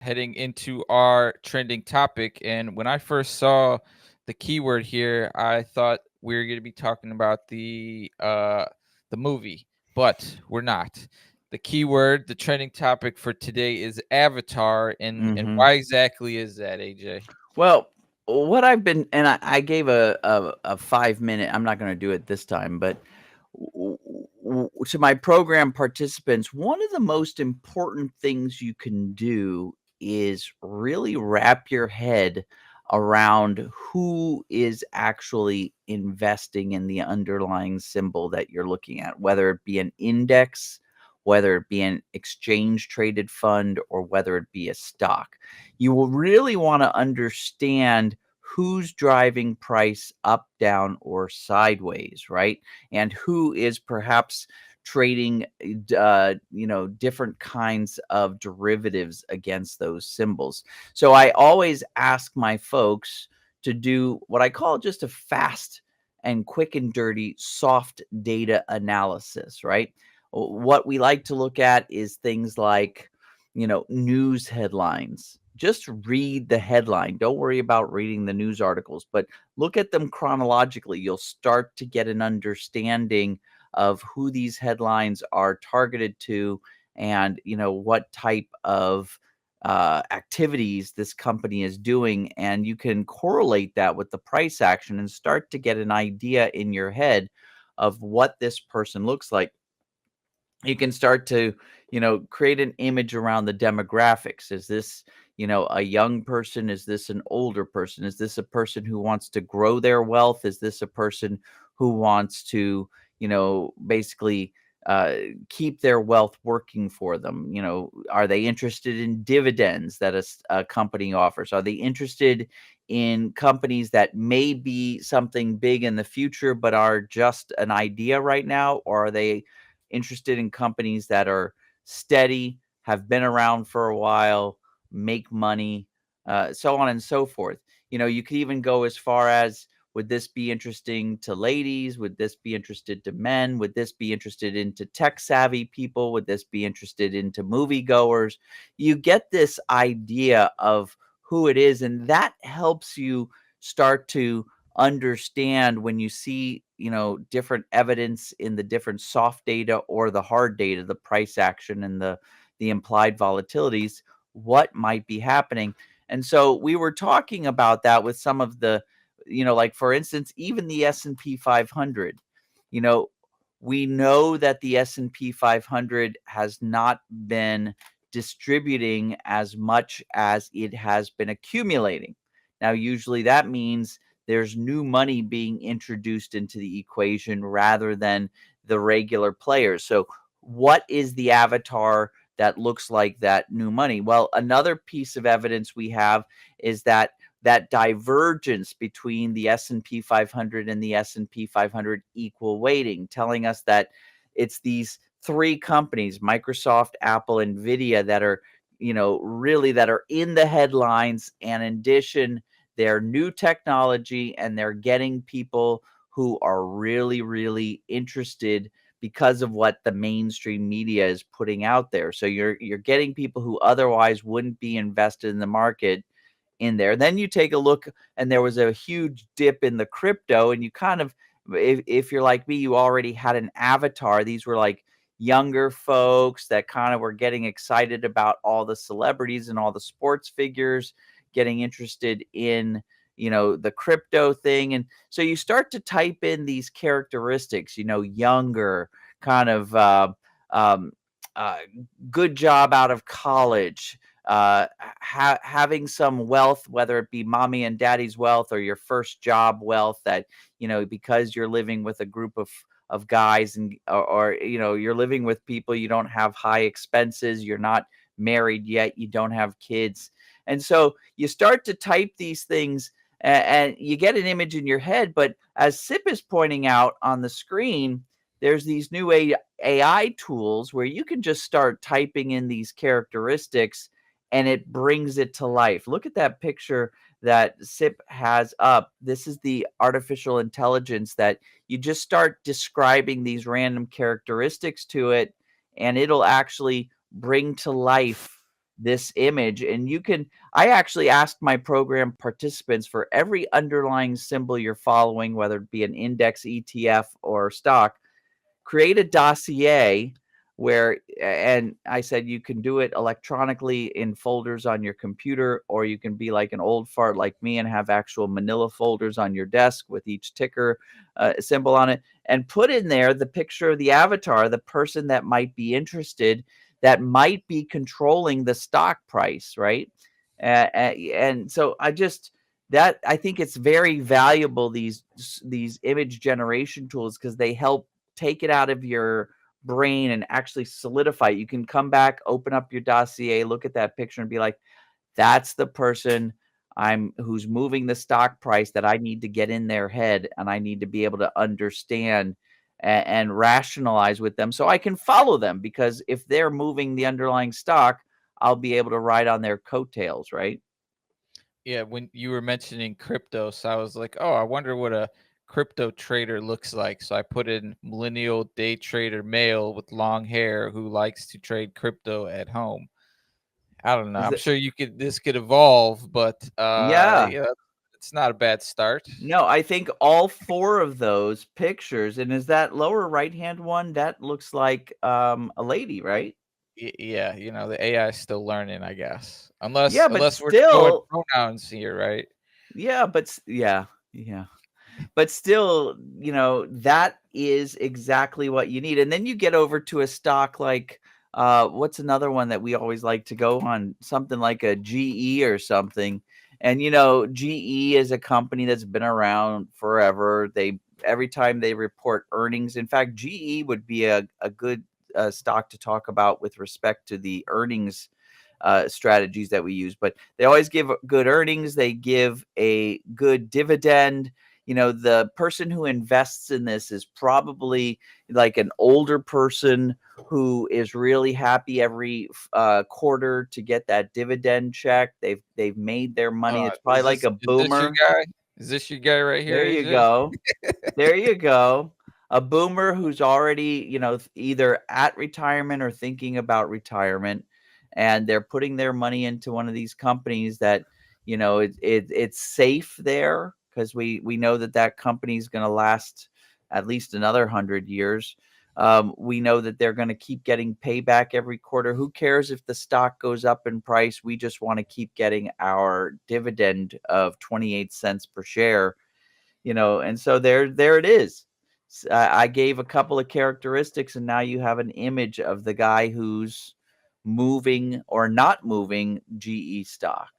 heading into our trending topic. And when I first saw the keyword here, I thought we were going to be talking about the movie, but we're not. The keyword, the trending topic for today is Avatar, and Hmm. why exactly is that, AJ? Well, what I've been, and I gave a 5 minute. I'm not going to do it this time, but to my program participants, one of the most important things you can do is really wrap your head around who is actually investing in the underlying symbol that you're looking at, whether it be an index, whether it be an exchange traded fund, or whether it be a stock. You will really want to understand who's driving price up, down, or sideways, right? And who is perhaps trading different kinds of derivatives against those symbols. So I always ask my folks to do what I call just a fast and quick and dirty soft data analysis, right? What we like to look at is things like, news headlines. Just read the headline. Don't worry about reading the news articles, but look at them chronologically. You'll start to get an understanding of who these headlines are targeted to, and what type of activities this company is doing, and you can correlate that with the price action and start to get an idea in your head of what this person looks like. You can start to create an image around the demographics. Is this a young person? Is this an older person? Is this a person who wants to grow their wealth? Is this a person who wants to basically keep their wealth working for them? Are they interested in dividends that a company offers? Are they interested in companies that may be something big in the future but are just an idea right now? Or are they interested in companies that are steady, have been around for a while, make money, so on and so forth? You could even go as far as, would this be interesting to ladies? Would this be interested to men? Would this be interested into tech savvy people? Would this be interested into moviegoers? You get this idea of who it is, and that helps you start to understand when you see different evidence in the different soft data or the hard data, the price action and the implied volatilities, what might be happening. And so we were talking about that with some of the, like, for instance, even the S&P 500. you know we know that the S&P 500 has not been distributing as much as it has been accumulating. Now, usually that means there's new money being introduced into the equation rather than the regular players. So, what is the avatar that looks like that new money? Well, another piece of evidence we have is that divergence between the S&P 500 and the S&P 500 equal weighting, telling us that it's these three companies, Microsoft, Apple, Nvidia, that are really that are in the headlines. And in addition, they're new technology, and they're getting people who are really, really interested because of what the mainstream media is putting out there. So you're getting people who otherwise wouldn't be invested in the market in there. Then you take a look, and there was a huge dip in the crypto, and you kind of, if you're like me, you already had an avatar. These were like younger folks that kind of were getting excited about all the celebrities and all the sports figures, getting interested in the crypto thing. And so you start to type in these characteristics, younger, kind of um, uh, good job out of college, having some wealth, whether it be mommy and daddy's wealth or your first job wealth, that because you're living with a group of guys, and or you're living with people, you don't have high expenses, you're not married yet, you don't have kids. And so you start to type these things, and you get an image in your head. But as Sip is pointing out on the screen, there's these new AI tools where you can just start typing in these characteristics, and it brings it to life. Look at that picture that Sip has up. This is the artificial intelligence that you just start describing these random characteristics to it, and it'll actually bring to life this image. And I actually asked my program participants for every underlying symbol you're following, whether it be an index, ETF, or stock, create a dossier and I said you can do it electronically in folders on your computer, or you can be like an old fart like me and have actual manila folders on your desk with each ticker symbol on it, and put in there the picture of the avatar, the person that might be interested, that might be controlling the stock price, right? And so I think it's very valuable, these image generation tools, because they help take it out of your brain and actually solidify it. You can come back, open up your dossier, look at that picture and be like, that's the person who's moving the stock price that I need to get in their head, and I need to be able to understand and rationalize with them so I can follow them, because if they're moving the underlying stock, I'll be able to ride on their coattails, right? Yeah, when you were mentioning crypto, so I was like, oh, I wonder what a crypto trader looks like. So I put in millennial day trader male with long hair who likes to trade crypto at home. I don't know. Is I'm it? sure this could evolve, but Yeah. it's not a bad start. No, I think all 4 of those pictures, and is that lower right-hand one, that looks like, a lady, right? Yeah, the AI is still learning, I guess. Yeah, but Unless we're showing still, pronouns here, right? yeah, yeah, yeah. But still, that is exactly what you need. And then you get over to a stock like, what's another one that we always like to go on? Something like a GE or something. And GE is a company that's been around forever. Every time they report earnings, in fact, GE would be a good stock to talk about with respect to the earnings strategies that we use. But they always give good earnings. They give a good dividend. The person who invests in this is probably like an older person who is really happy every quarter to get that dividend check. They've made their money. It's probably like a Is this your boomer. guy? Is this your guy right here, There you AJ? go. There you go. A boomer who's already, either at retirement or thinking about retirement, and they're putting their money into one of these companies that, it's safe there, because we know that company is going to last at least another 100 years. We know that they're going to keep getting payback every quarter. Who cares if the stock goes up in price? We just want to keep getting our dividend of 28 cents per share. And so there it is. I gave a couple of characteristics, and now you have an image of the guy who's moving or not moving GE stock.